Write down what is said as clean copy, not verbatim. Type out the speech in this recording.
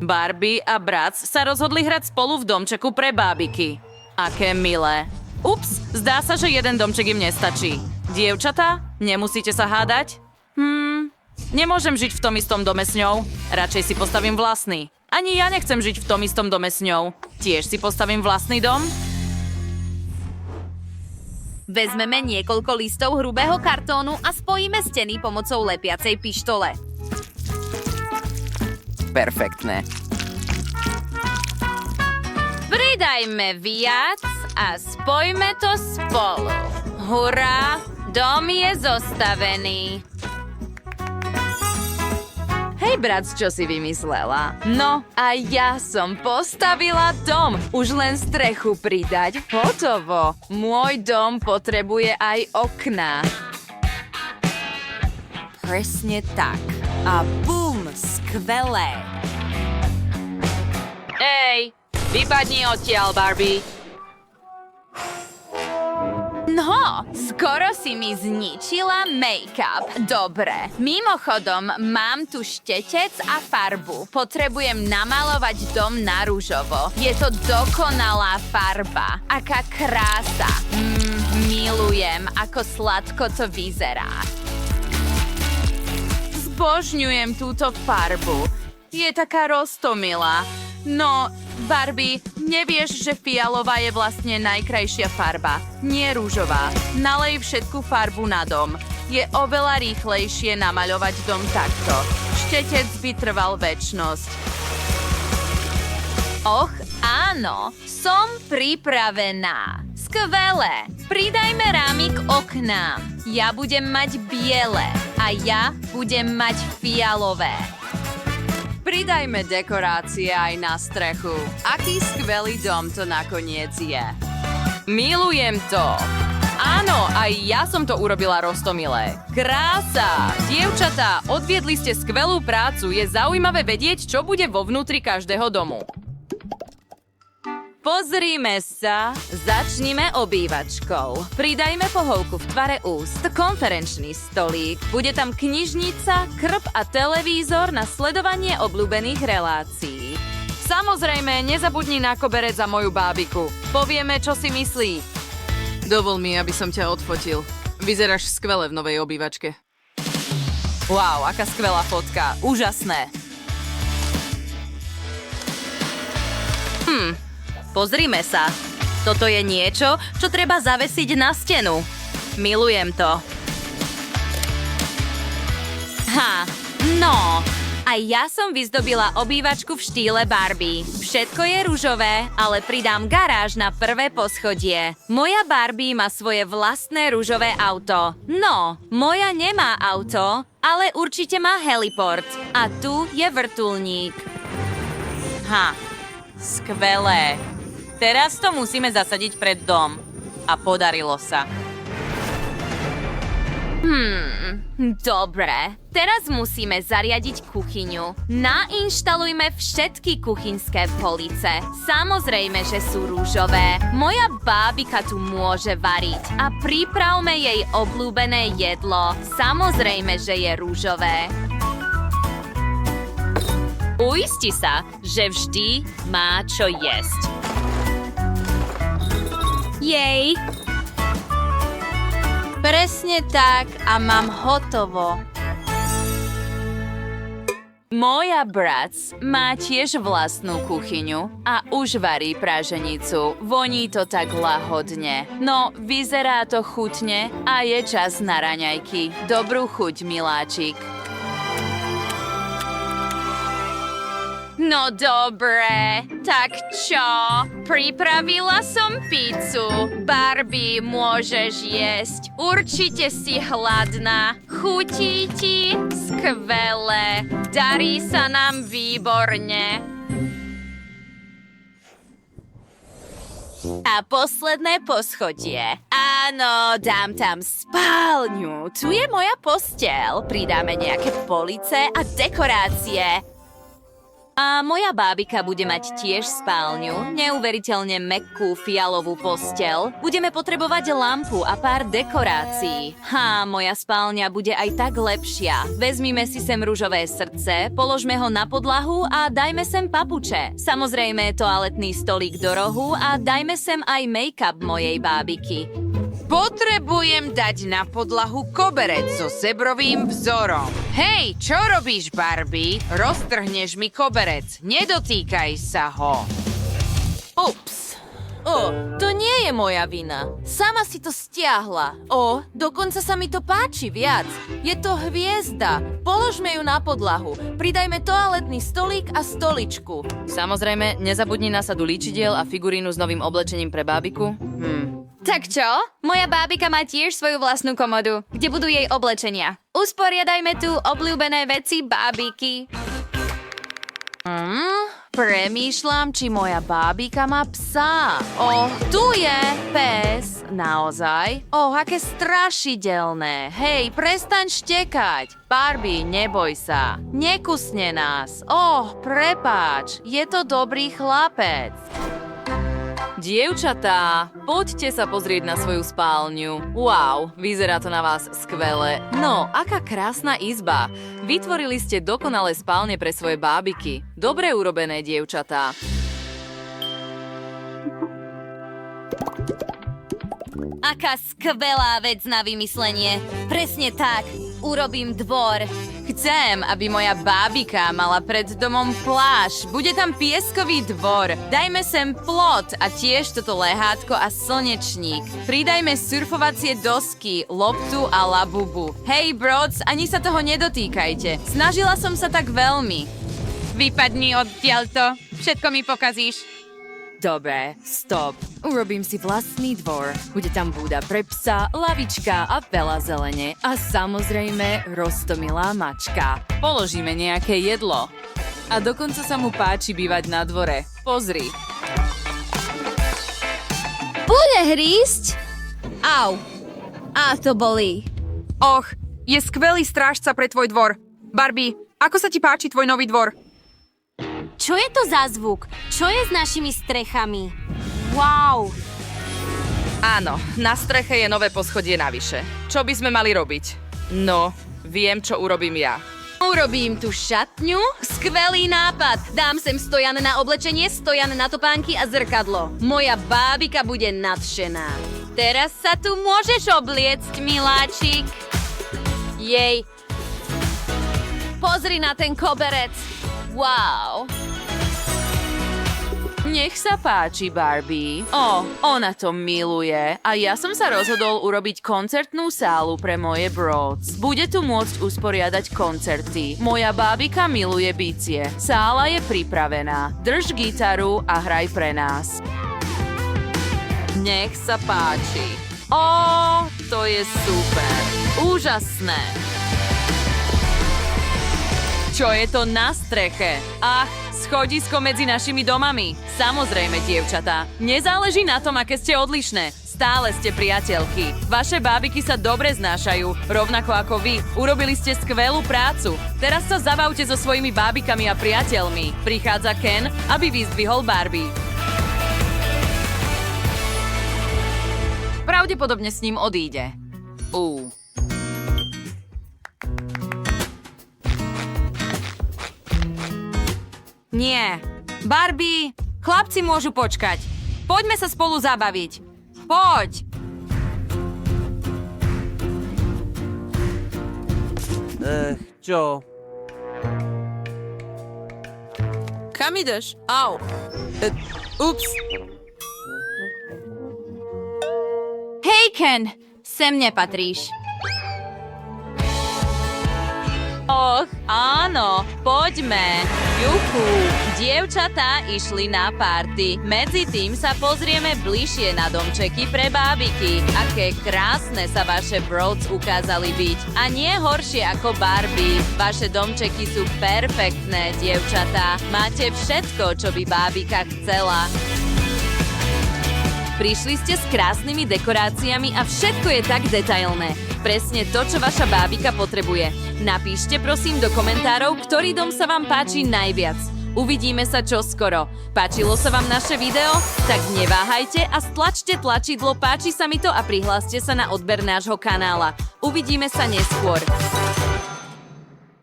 Barbie a brat sa rozhodli hrať spolu v domčeku pre bábiky. Aké milé. Ups, zdá sa, že jeden domček im nestačí. Dievčatá, nemusíte sa hádať? Nemôžem žiť v tom istom dome s ňou. Radšej si postavím vlastný. Ani ja nechcem žiť v tom istom dome s ňou. Tiež si postavím vlastný dom? Vezmeme niekoľko listov hrubého kartónu a spojíme steny pomocou lepiacej pištole. Perfektné. Pridajme viac a spojme to spolu. Hurá, dom je zostavený. Hej, brat, čo si vymyslela? No, a ja som postavila dom. Už len strechu pridať. Hotovo. Môj dom potrebuje aj okná. Presne tak. A bum, skvelé. Ej, vypadni odtiaľ, Barbie. No, skoro si mi zničila make-up. Dobre. Mimochodom, mám tu štetec a farbu. Potrebujem namalovať dom na ružovo. Je to dokonalá farba. Aká krása. Milujem, ako sladko to vyzerá. Zbožňujem túto farbu. Je taká roztomilá. No, Barbie, nevieš, že fialová je vlastne najkrajšia farba, nie rúžová. Nalej všetku farbu na dom. Je oveľa rýchlejšie namaľovať dom takto. Štetec by trval večnosť. Och, áno, som pripravená. Skvelé. Pridajme rámy k oknám. Ja budem mať biele a ja budem mať fialové. Pridajme dekorácie aj na strechu. Aký skvelý dom to nakoniec je. Milujem to. Áno, aj ja som to urobila roztomilé. Krása! Dievčatá, odviedli ste skvelú prácu. Je zaujímavé vedieť, čo bude vo vnútri každého domu. Pozrime sa. Začnime obývačkou. Pridajme pohovku v tvare úst, konferenčný stolík. Bude tam knižnica, krb a televízor na sledovanie obľúbených relácií. Samozrejme, nezabudni na koberec za moju bábiku. Povieme, čo si myslí. Dovol mi, aby som ťa odfotil. Vyzeráš skvele v novej obývačke. Wow, aká skvelá fotka. Úžasné. Pozrime sa. Toto je niečo, čo treba zavesiť na stenu. Milujem to. No. Aj ja som vyzdobila obývačku v štýle Barbie. Všetko je ružové, ale pridám garáž na prvé poschodie. Moja Barbie má svoje vlastné ružové auto. No, moja nemá auto, ale určite má heliport. A tu je vrtuľník. Skvelé. Teraz to musíme zasadiť pred dom. A podarilo sa. Dobre. Teraz musíme zariadiť kuchyňu. Nainštalujme všetky kuchynské police. Samozrejme, že sú rúžové. Moja bábika tu môže variť. A pripravme jej obľúbené jedlo. Samozrejme, že je rúžové. Uisti sa, že vždy má čo jesť. Jej. Presne tak a mám hotovo. Moja brat má tiež vlastnú kuchyňu a už varí praženicu. Voní to tak lahodne. No, vyzerá to chutne a je čas na raňajky. Dobrú chuť, miláčik. No dobre, tak čo? Pripravila som pizzu. Barbie, môžeš jesť. Určite si hladná. Chutí ti? Skvelé. Darí sa nám výborne. A posledné poschodie. Áno, dám tam spálňu. Tu je moja posteľ. Pridáme nejaké police a dekorácie. A moja bábika bude mať tiež spálňu, neuveriteľne mäkkú fialovú posteľ. Budeme potrebovať lampu a pár dekorácií. Moja spálňa bude aj tak lepšia. Vezmime si sem ružové srdce, položme ho na podlahu a dajme sem papuče. Samozrejme toaletný stolík do rohu a dajme sem aj make-up mojej bábiky. Potrebujem dať na podlahu koberec so zebrovým vzorom. Hej, čo robíš, Barbie? Roztrhneš mi koberec. Nedotýkaj sa ho. Ups. To nie je moja vina. Sama si to stiahla. Dokonca sa mi to páči viac. Je to hviezda. Položme ju na podlahu. Pridajme toaletný stolík a stoličku. Samozrejme, nezabudni na sadu líčidiel a figurínu s novým oblečením pre bábiku. Tak čo? Moja bábika má tiež svoju vlastnú komodu, kde budú jej oblečenia. Usporiadajme tu obľúbené veci bábiky. Premýšľam, či moja bábika má psa. Tu je pes. Naozaj? Aké strašidelné. Hej, prestaň štekať. Barbie, neboj sa. Nekusne nás. Prepáč. Je to dobrý chlapec. Dievčatá, poďte sa pozrieť na svoju spálňu. Wow, vyzerá to na vás skvele. No, aká krásna izba. Vytvorili ste dokonalé spálne pre svoje bábiky. Dobre urobené, dievčatá. Aká skvelá vec na vymyslenie. Presne tak. Urobím dvor. Chcem, aby moja bábika mala pred domom pláž. Bude tam pieskový dvor. Dajme sem plot a tiež toto lehátko a slnečník. Pridajme surfovacie dosky, loptu a labubu. Hej, brods, ani sa toho nedotýkajte. Snažila som sa tak veľmi. Vypadni odtiaľto. Všetko mi pokazíš. Dobre, stop. Urobím si vlastný dvor. Bude tam búda pre psa, lavička a veľa zelene. A samozrejme roztomilá mačka. Položíme nejaké jedlo. A dokonca sa mu páči bývať na dvore. Pozri. Bude hrísť? Au. A to bolí. Je skvelý strážca pre tvoj dvor. Barbie, ako sa ti páči tvoj nový dvor? Čo je to za zvuk? Čo je s našimi strechami? Wow. Áno, na streche je nové poschodie navyše. Čo by sme mali robiť? No, viem, čo urobím ja. Urobím tu šatňu? Skvelý nápad! Dám sem stojan na oblečenie, stojan na topánky a zrkadlo. Moja bábika bude nadšená. Teraz sa tu môžeš obliecť, miláčik. Jej. Pozri na ten koberec. Wow. Nech sa páči, Barbie. Ona to miluje. A ja som sa rozhodol urobiť koncertnú sálu pre moje brods. Bude tu môcť usporiadať koncerty. Moja bábika miluje bicie. Sála je pripravená. Drž gitaru a hraj pre nás. Nech sa páči. To je super. Úžasné. Čo je to na streche? Schodisko medzi našimi domami. Samozrejme, dievčatá. Nezáleží na tom, aké ste odlišné. Stále ste priateľky. Vaše bábiky sa dobre znášajú, rovnako ako vy. Urobili ste skvelú prácu. Teraz sa zabavte so svojimi bábikami a priateľmi. Prichádza Ken, aby vyzdvihol Barbie. Pravdepodobne s ním odíde. Nie. Barbie, chlapci môžu počkať. Poďme sa spolu zabaviť. Poď. Čo? Kam ideš? Au. Ups. Hej, Ken! Sem nepatríš. Áno, poďme. Juchu, dievčatá išli na party. Medzi tým sa pozrieme bližšie na domčeky pre bábiky. Aké krásne sa vaše brods ukázali byť. A nie horšie ako Barbie. Vaše domčeky sú perfektné, dievčatá. Máte všetko, čo by bábika chcela. Prišli ste s krásnymi dekoráciami a všetko je tak detailné. Presne to, čo vaša bábika potrebuje. Napíšte prosím do komentárov, ktorý dom sa vám páči najviac. Uvidíme sa čoskoro. Páčilo sa vám naše video? Tak neváhajte a stlačte tlačidlo Páči sa mi to a prihláste sa na odber nášho kanála. Uvidíme sa neskôr.